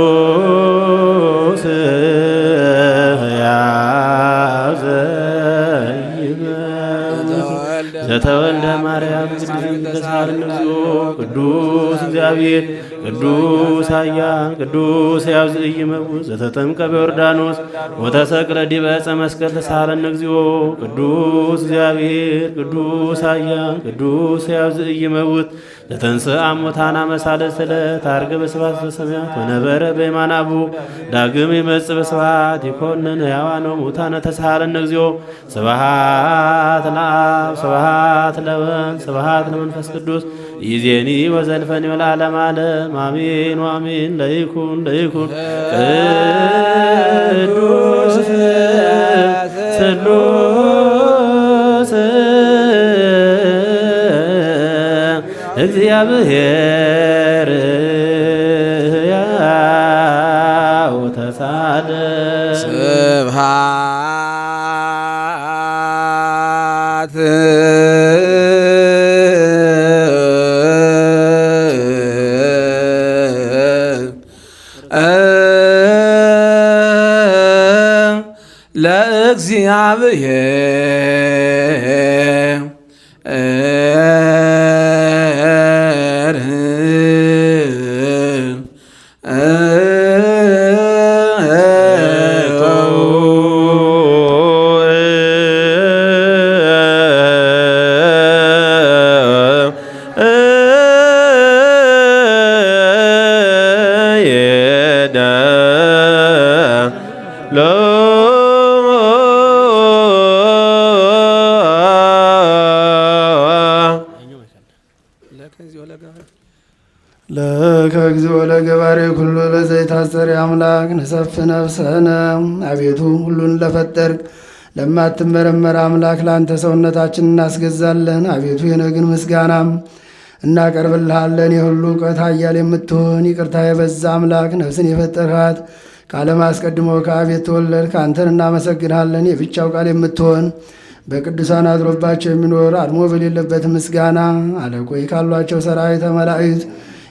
ቅዱስ ያዘ ዘተወልደ ማርያም ቅዱስ እግዚአብሔር ቅዱስ ኃያል ቅዱስ ሕያው ዘኢይመውት ዘተጠምቀ በዮርዳኖስ ወተሰቅለ ዲበ ዕፀ መስቀል ተሳሃለነ እግዚኦ ቅዱስ እግዚአብሔር ቅዱስ ኃያል ቅዱስ ሕያው ዘኢይመውት ዘተንሥአ እሙታነ መሳልስት ዕለት ዐርገ በስብሐት በሰማያት ወነበረ በየማነ አቡዕ ዳግም ይመጽእ በስብሐት ይኰንን ሕያዋነ ወሙታነ ተሳሃለነ እግዚኦ ስብሐት ለአብ ስብሐት ለወልድ ስብሐት ለመንፈስ ቅዱስ ይእዜኒ ወዘልፈኒ ወለዓለመ ዓለም አሜን ወአሜን። ለይኩን ቅዱስ ስሉስ እግዚአብሔር ሕያው ተሳለ ስብሐት ለእግዚአብሔር ለከ እግዚኦ ለገባሬ ኩሉ ለዘይታሰር አምላክ ንሰፍ ነፍሰነ። አቤቱ ሁሉን ለፈጠርክ ለማትመረመር አምላክ ለአንተ ሰውነታችን እናስገዛለን። አቤቱ የነግን ምስጋናም እናቀርብልሃለን። የሁሉ እውቀት ኃያል የምትሆን ይቅርታ የበዛ አምላክ ነፍስን የፈጠርሃት ከዓለም አስቀድሞ ከአብ የተወለድክ አንተን እናመሰግንሃለን። የብቻው ቃል የምትሆን በቅዱሳን አድሮባቸው የሚኖር አድሞ በሌለበት ምስጋና አለቆይ ካሏቸው ሰራዊተ መላእክት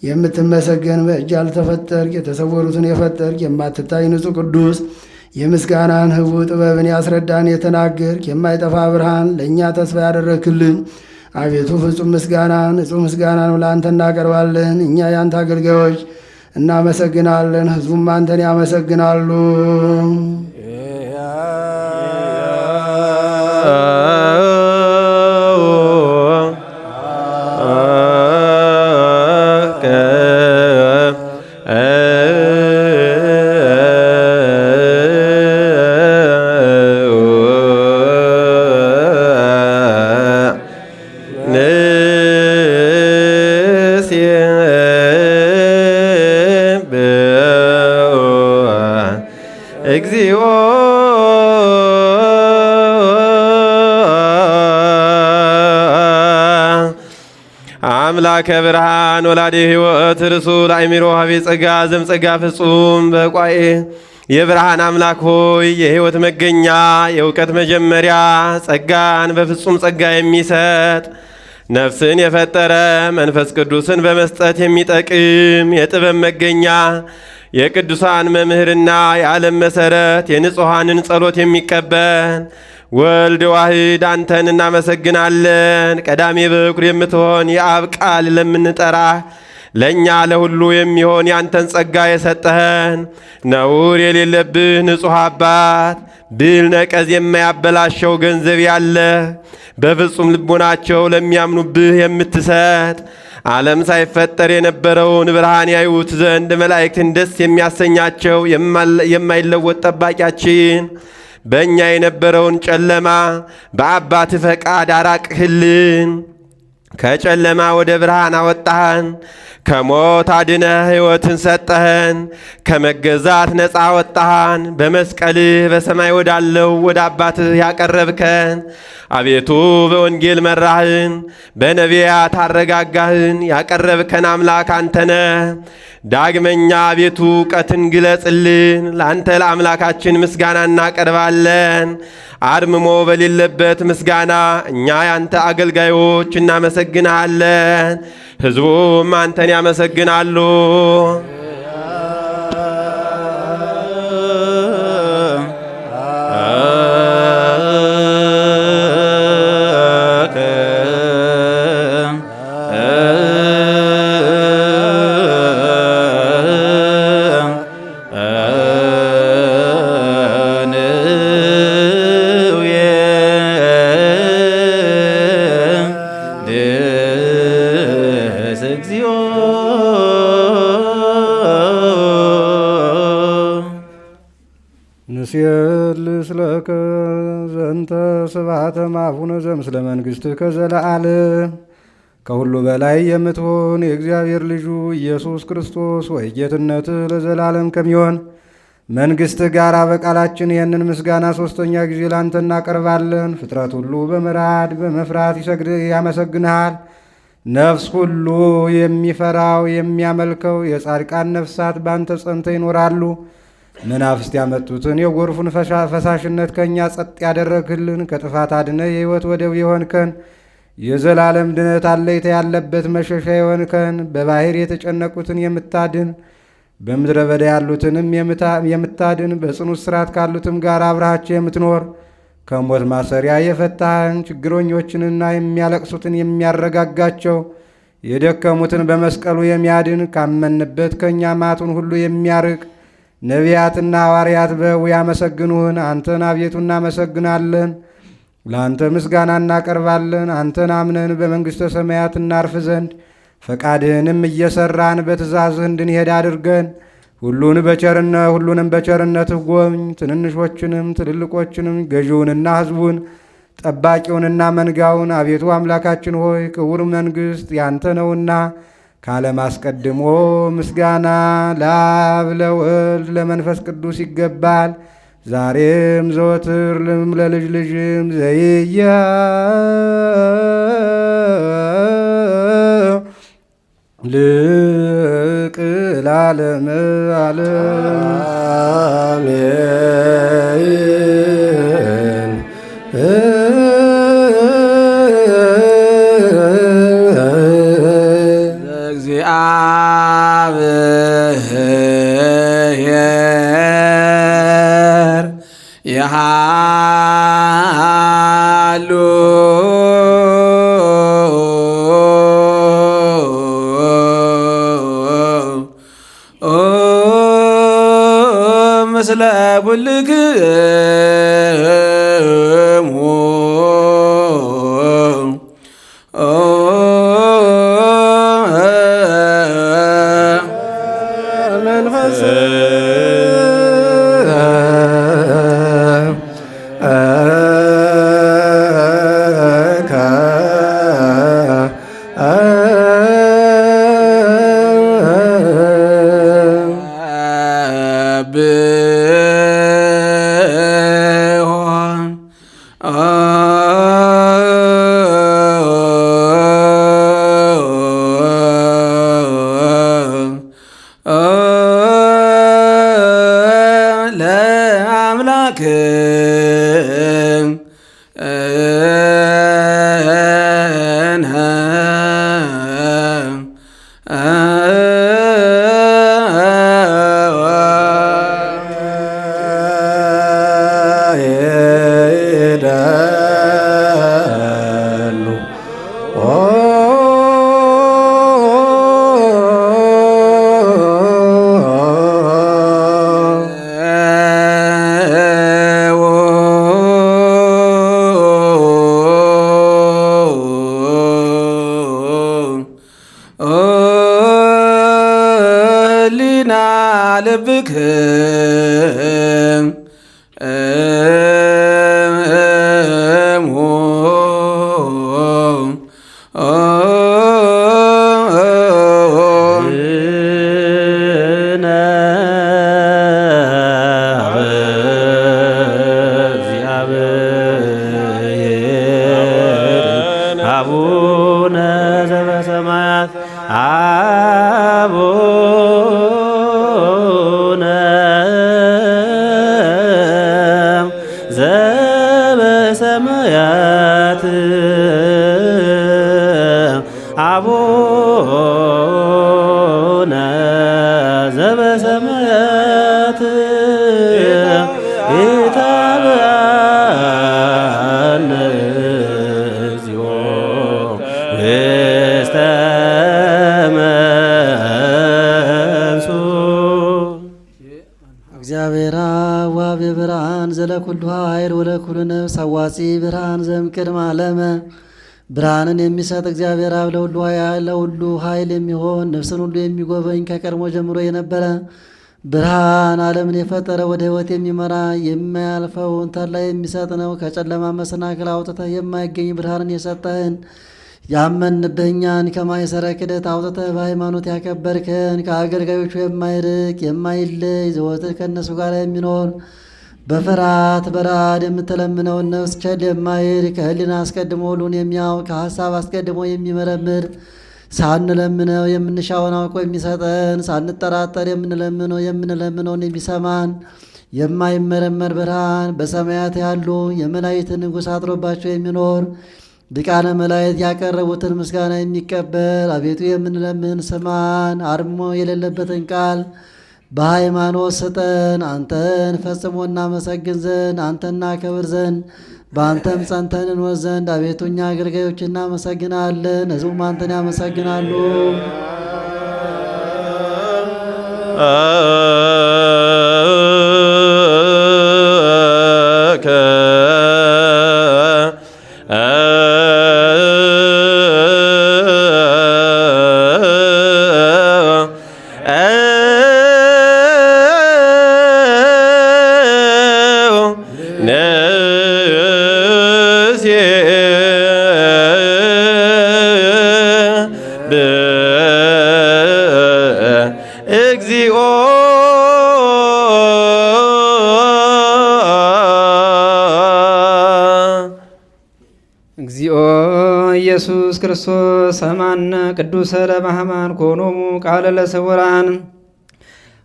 የምትመሰገን በእጅ ያልተፈጠርክ የተሰወሩትን የፈጠርክ የማትታይ ንጹሕ ቅዱስ የምስጋናን ህቡ ጥበብን ያስረዳን የተናገርክ የማይጠፋ ብርሃን ለእኛ ተስፋ ያደረክልን አቤቱ ፍጹም ምስጋና ንጹሕ ምስጋናን ለአንተ እናቀርባለን። እኛ የአንተ አገልጋዮች እናመሰግናለን፣ ህዝቡም አንተን ያመሰግናሉ። እግዚኦ አምላከ ብርሃን ወላዴ ሕይወት ርሱ ለአይሚሮ ሀቤ ጸጋ ዘምጸጋ ፍጹም በቋኤ የብርሃን አምላክ ሆይ የሕይወት መገኛ የእውቀት መጀመሪያ ጸጋን በፍጹም ጸጋ የሚሰጥ ነፍስን የፈጠረ መንፈስ ቅዱስን በመስጠት የሚጠቅም የጥበብ መገኛ የቅዱሳን መምህርና የዓለም መሠረት የንጹሐንን ጸሎት የሚቀበል ወልድ ዋህድ አንተን እናመሰግናለን። ቀዳሜ በኩር የምትሆን የአብ ቃል ለምንጠራ ለእኛ ለሁሉ የሚሆን ያንተን ጸጋ የሰጠህን ነውር የሌለብህ ንጹሕ አባት ብል ነቀዝ የማያበላሸው ገንዘብ ያለ በፍጹም ልቦናቸው ለሚያምኑብህ የምትሰጥ ዓለም ሳይፈጠር የነበረውን ብርሃን ያዩት ዘንድ መላእክትን ደስ የሚያሰኛቸው የማይለወጥ ጠባቂያችን በእኛ የነበረውን ጨለማ በአባት ፈቃድ አራቅህልን። ከጨለማ ወደ ብርሃን አወጣህን። ከሞት አድነህ ሕይወትን ሰጠህን። ከመገዛት ነፃ ወጣህን። በመስቀልህ በሰማይ ወዳለው ወደ አባትህ ያቀረብከን አቤቱ በወንጌል መራህን፣ በነቢያት አረጋጋህን። ያቀረብከን አምላክ አንተነ። ዳግመኛ አቤቱ እውቀትን ግለጽልን። ለአንተ ለአምላካችን ምስጋና እናቀርባለን። አድምሞ በሌለበት ምስጋና እኛ ያንተ አገልጋዮች እናመሰግንሃለን። ሕዝቡም አንተን ያመሰግናሉ። ንስየልስ ለከ ዘንተ ስብሐተ ማፉነ ዘምስለ መንግሥትከ ዘለዓለም። ከሁሉ በላይ የምትሆን የእግዚአብሔር ልጁ ኢየሱስ ክርስቶስ ወይ ጌትነትህ ለዘላለም ከሚሆን መንግሥትህ ጋር በቃላችን ይህንን ምስጋና ሦስተኛ ጊዜ ላንተ እናቀርባለን። ፍጥረት ሁሉ በመራድ በመፍራት ያመሰግንሃል። ነፍስ ሁሉ የሚፈራው የሚያመልከው የጻድቃን ነፍሳት ባንተ ጸንተው ይኖራሉ። መናፍስት ያመጡትን የጎርፉን ፈሳሽነት ከእኛ ጸጥ ያደረግህልን፣ ከጥፋት አድነ የሕይወት ወደብ የሆንከን፣ የዘላለም ድነት አለይታ ያለበት መሸሻ የሆንከን፣ በባሕር የተጨነቁትን የምታድን፣ በምድረ በዳ ያሉትንም የምታድን፣ በጽኑ እስራት ካሉትም ጋር አብረሃቸው የምትኖር፣ ከሞት ማሰሪያ የፈታህን፣ ችግረኞችንና የሚያለቅሱትን የሚያረጋጋቸው፣ የደከሙትን በመስቀሉ የሚያድን፣ ካመንበት ከእኛ ማቱን ሁሉ የሚያርቅ ነቢያትና ሐዋርያት በሕቡዕ ያመሰግኑህን አንተን አቤቱ እናመሰግናለን። ለአንተ ምስጋና እናቀርባለን። አንተን አምነን በመንግሥተ ሰማያት እናርፍ ዘንድ ፈቃድህንም እየሠራን በትእዛዝህ እንድንሄድ አድርገን። ሁሉንም በቸርነትህ ጎብኝ። ትንንሾችንም ትልልቆችንም ገዢውንና ሕዝቡን ጠባቂውንና መንጋውን አቤቱ አምላካችን ሆይ ክቡር መንግሥት ያንተ ነውና ከዓለም አስቀድሞ ምስጋና ለአብ ለወልድ ለመንፈስ ቅዱስ ይገባል፣ ዛሬም ዘወትርም ለልጅ ልጅም ዘይያ ልቅ ለዓለመ ዓለም እግዚአብሔር የሃሉ ምስለ ኩልክሙ ልብክም አቡነ ዘበሰማያት አቡነ ዘበሰማያት አቡነ ዘበሰማያት ኢታብአነ እግዚኦ ውስተ መንሱ። እግዚአብሔር አብ ወአብ ብርሃን ዘለኩሉ ኃይል ወለኩሉ ነፍስ አዋጺ ብርሃን ዘእምቅድመ ዓለመ ብርሃንን የሚሰጥ እግዚአብሔር አብ ለሁሉ ኃይል የሚሆን ነፍስን ሁሉ የሚጎበኝ ከቀድሞ ጀምሮ የነበረ ብርሃን ዓለምን የፈጠረ ወደ ሕይወት የሚመራ የማያልፈውን ተድላ የሚሰጥ ነው። ከጨለማ መሰናክል አውጥተህ የማይገኝ ብርሃንን የሰጠህን ያመንብህ እኛን ከማይሰረ ክደት አውጥተህ በሃይማኖት ያከበርከን ከአገልጋዮቹ የማይርቅ የማይለይ ዘወትር ከእነሱ ጋር የሚኖር በፍርሃት በረአድ የምትለምነውን ነፍስ ቸል የማይል ከሕሊና አስቀድሞ ሁሉን የሚያውቅ ከሐሳብ አስቀድሞ የሚመረምር ሳንለምነው የምንሻውን አውቆ የሚሰጠን ሳንጠራጠር የምንለምነውን የሚሰማን የማይመረመር ብርሃን በሰማያት ያሉ የመላእክት ንጉሥ አድሮባቸው የሚኖር ሊቃነ መላእክት ያቀረቡትን ምስጋና የሚቀበል አቤቱ የምንለምን ስማን። አርሞ የሌለበትን ቃል በሃይማኖት ስጠን። አንተን ፈጽሞ እናመሰግን ዘንድ አንተና ከብር ዘንድ በአንተም ጸንተን እንወዝ ዘንድ አቤቱ እኛ አገልጋዮች እናመሰግናለን፣ ሕዝቡም አንተን ያመሰግናሉ። እግዚኦ እግዚኦ ኢየሱስ ክርስቶስ ሰማነ ቅዱሰ ለማህማን ኮኖሙ ቃለ ለስውራን።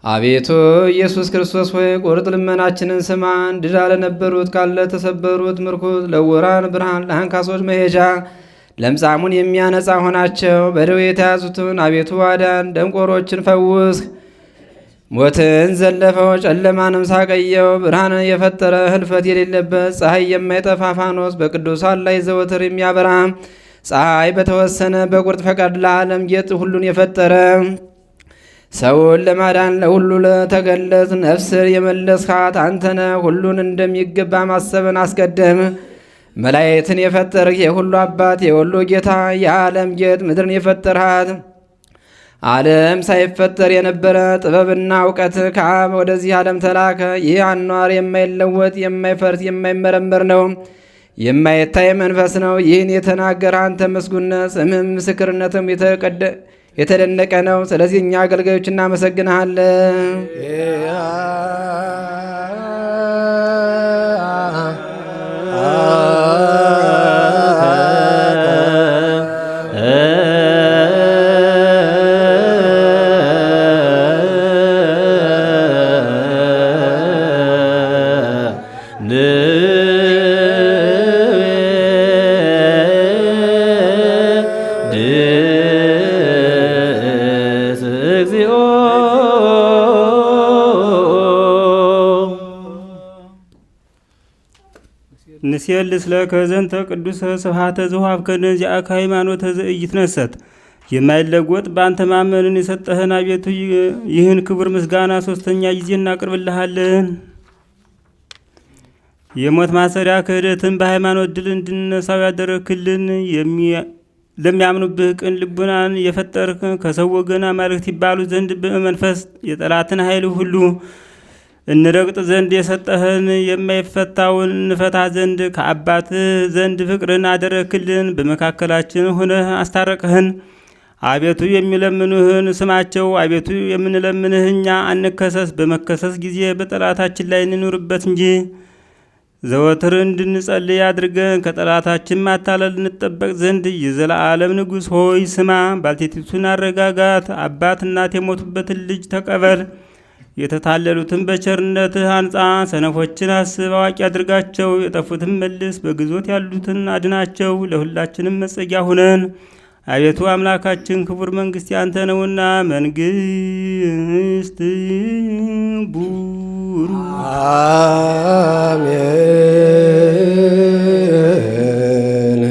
አቤቱ ኢየሱስ ክርስቶስ ሆይ ቁርጥ ልመናችንን ስማን። ድዳ ለነበሩት ቃል ለተሰበሩት ምርኩዝ ለዕውራን ብርሃን ለአንካሶች መሄጃ ለምጻሙን የሚያነጻ ሆናቸው። በደዌ የተያዙትን አቤቱ አዳን፣ ደንቆሮችን ፈውስ። ሞትን ዘለፈው ጨለማንም ሳቀየው። ብርሃንን የፈጠረ ህልፈት የሌለበት ፀሐይ የማይጠፋ ፋኖስ በቅዱሳን ላይ ዘወትር የሚያበራ ፀሐይ በተወሰነ በቁርጥ ፈቃድ ለዓለም ጌጥ ሁሉን የፈጠረ ሰውን ለማዳን ለሁሉ ለተገለጽ ነፍስን የመለስካት አንተነ ሁሉን እንደሚገባ ማሰብን አስቀደም። መላእክትን የፈጠርህ የሁሉ አባት የሁሉ ጌታ የዓለም ጌጥ ምድርን የፈጠርሃት ዓለም ሳይፈጠር የነበረ ጥበብና እውቀት ከአብ ወደዚህ ዓለም ተላከ። ይህ አኗር የማይለወጥ የማይፈርስ የማይመረመር ነው፣ የማይታይ መንፈስ ነው። ይህን የተናገረ አንተ ምስጉን ነህ፣ ስምህም ምስክርነትም የተደነቀ ነው። ስለዚህ እኛ አገልጋዮች እናመሰግንሃለን። ንሴልስ ለከ ዘንተ ቅዱሰ ስብሐተ ዘወሀብከነ ዚአከ ሃይማኖተ ዘኢይትነሰት። የማይለወጥ በአንተ ማመንን የሰጠህን አቤቱ ይህን ክቡር ምስጋና ሶስተኛ ጊዜ እናቅርብልሃለን። የሞት ማሰሪያ ክህደትን በሃይማኖት ድል እንድንነሳው ያደረክልን ለሚያምኑብህ ቅን ልቡናን የፈጠርክ ከሰው ወገን አማልክት ይባሉ ዘንድ በመንፈስ የጠላትን ኃይል ሁሉ እንረግጥ ዘንድ የሰጠህን የማይፈታውን እንፈታ ዘንድ ከአባትህ ዘንድ ፍቅርን አደረክልን። በመካከላችን ሆነህ አስታረቅህን። አቤቱ የሚለምኑህን ስማቸው። አቤቱ የምንለምንህ እኛ አንከሰስ። በመከሰስ ጊዜ በጠላታችን ላይ እንኑርበት እንጂ ዘወትር እንድንጸልይ አድርገን ከጠላታችን ማታለል እንጠበቅ ዘንድ የዘላለም ንጉሥ ሆይ ስማ። ባልቴቲቱን አረጋጋት። አባት እናት የሞቱበትን ልጅ ተቀበል። የተታለሉትን በቸርነትህ አንጻ። ሰነፎችን አስብ፣ አዋቂ አድርጋቸው። የጠፉትን መልስ፣ በግዞት ያሉትን አድናቸው። ለሁላችንም መጸጊያ ሁነን። አቤቱ አምላካችን ክቡር መንግሥት ያንተ ነውና፣ መንግሥት ቡሩ አሜን።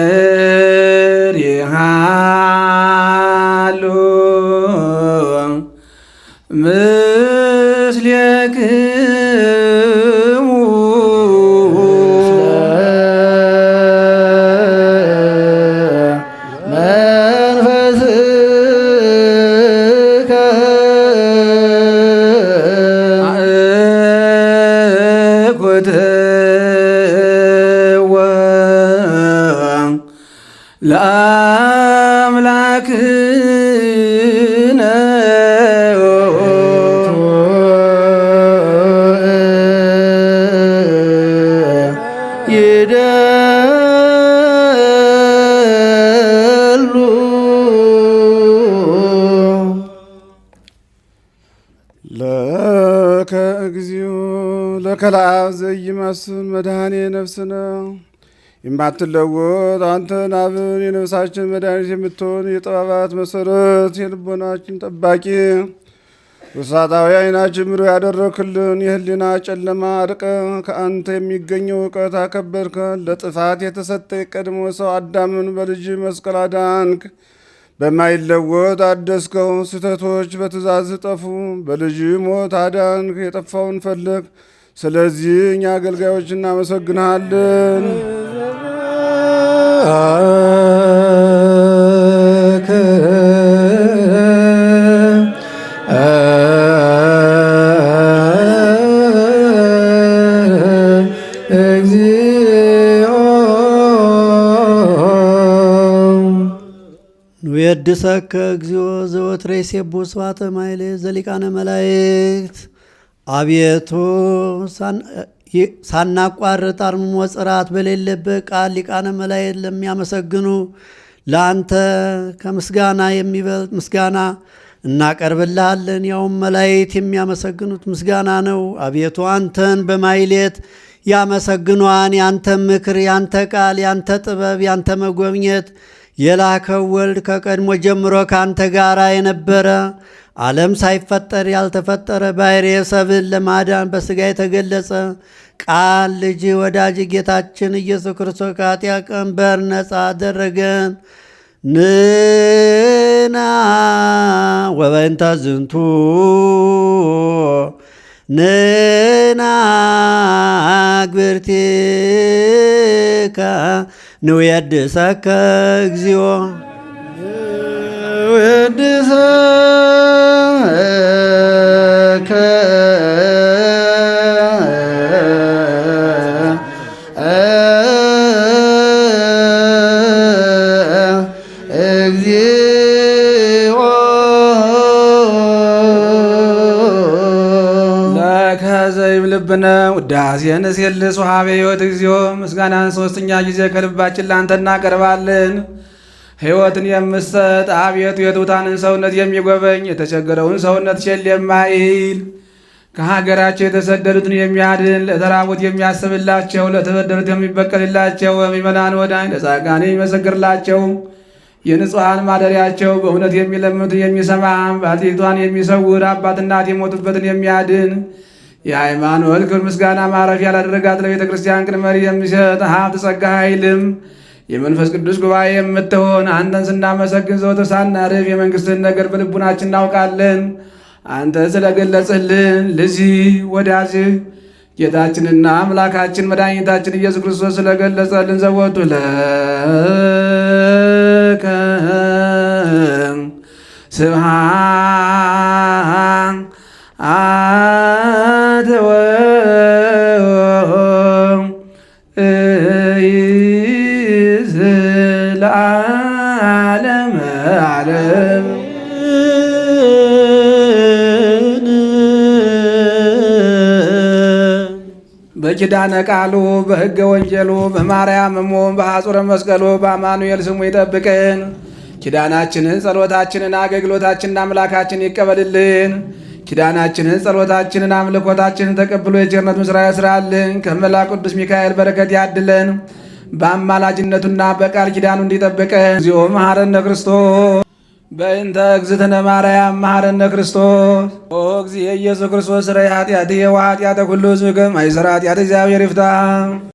ለእግዚአብሔር ይሃሉ ምስሌክሙ መንፈስከ አእኩትወ ለአምላክነ ይደሉ ለከ እግዚኦ ለከ ለአብ ዘይመስል መድኃኔ ነፍስነ የማትለወጥ አንተን አብን የነፍሳችን መድኃኒት የምትሆን የጥበባት መሰረት የልቦናችን ጠባቂ ውሳጣዊ ዓይናችን ምሮ ያደረክልን የህሊና ጨለማ አርቀ ከአንተ የሚገኘው እውቀት አከበርከን። ለጥፋት የተሰጠ የቀድሞ ሰው አዳምን በልጅ መስቀል አዳንክ። በማይለወጥ አደስከው። ስህተቶች በትእዛዝ ጠፉ። በልጅ ሞት አዳንክ። የጠፋውን ፈለግ። ስለዚህ እኛ አገልጋዮች እናመሰግንሃለን። ንዌድሰከ እግዚኦ ዘወትረ ይሴቡ ስብሐተ ማሕሌት ዘሊቃነ መላእክት። አቤቱ ሳናቋርጥ አርምሞ ጽራት በሌለበት ቃል ሊቃነ መላእክት ለሚያመሰግኑ ለአንተ ከምስጋና የሚበልጥ ምስጋና እናቀርብልሃለን። ያውም መላእክት የሚያመሰግኑት ምስጋና ነው። አቤቱ አንተን በማሕሌት ያመሰግኗን። ያንተ ምክር፣ ያንተ ቃል፣ ያንተ ጥበብ፣ ያንተ መጎብኘት የላከው ወልድ ከቀድሞ ጀምሮ ከአንተ ጋር የነበረ ዓለም ሳይፈጠር ያልተፈጠረ ባሕርየ ሰብን ለማዳን በሥጋ የተገለጸ ቃል ልጅ ወዳጅ ጌታችን ኢየሱስ ክርስቶስ ከኃጢአት ቀንበር ነፃ አደረገን። ንና ወበእንተ ዝንቱ ንና ግብርቲከ ንዌድሰከ እግዚኦ ንዌድሰከ እግዚኦ ለከ ዘይብልብነ ውዳሴ ንሴልስ ወሀበ ሕይወት እግዚኦ። ምስጋናን ሶስተኛ ጊዜ ከልባችን ላንተ እናቀርባለን። ሕይወትን የምሰጥ አቤቱ የትሑታንን ሰውነት የሚጎበኝ የተቸገረውን ሰውነት ቸል የማይል ከሀገራቸው የተሰደዱትን የሚያድን ለተራቡት የሚያስብላቸው ለተበደሉት የሚበቀልላቸው ምእመናን ወዳኝ ለጻድቃን የሚመሰክርላቸው የንጹሐን ማደሪያቸው በእውነት የሚለምኑትን የሚሰማ ባልቴቷን የሚሰውር አባት እናት የሞቱበትን የሚያድን የሃይማኖት ክብር ምስጋና ማረፊያ ላደረጋት ለቤተ ክርስቲያን ቅን መሪ የሚሰጥ ሀብት ጸጋ ኃይልም የመንፈስ ቅዱስ ጉባኤ የምትሆን አንተን ስናመሰግን ዘወትር ሳናርፍ የመንግሥትን ነገር በልቡናችን እናውቃለን። አንተ ስለገለጽልን ለዚህ ወዳጅህ ጌታችንና አምላካችን መድኃኒታችን ኢየሱስ ክርስቶስ ስለገለጸልን ዘወቱ ለከ ስብሐት ለዓለመ ዓለም። በኪዳነ ቃሉ በሕገ ወንጌሉ በማርያም እሞ በሐጹረ መስቀሉ በአማኑኤል ስሙ ይጠብቅን። ኪዳናችንን ጸሎታችንን አገልግሎታችንን አምላካችን ይቀበልልን። ኪዳናችንን ጸሎታችንን አምልኮታችንን ተቀብሎ የቸርነት ምስራ ያስራልን። ከመልአኩ ቅዱስ ሚካኤል በረከት ያድለን። በአማላጅነቱና በቃል ኪዳኑ እንዲጠብቀን። እግዚኦ መሐረነ ክርስቶስ በእንተ እግዝእትነ ማርያም መሐረነ ክርስቶስ። ኦ እግዚእ ኢየሱስ ክርስቶስ ስረይ ኃጢአትየ ወኃጢአተ ኩሉ ሕዝብ ከመ ይሠራ ኃጢአተ እግዚአብሔር ይፍታ።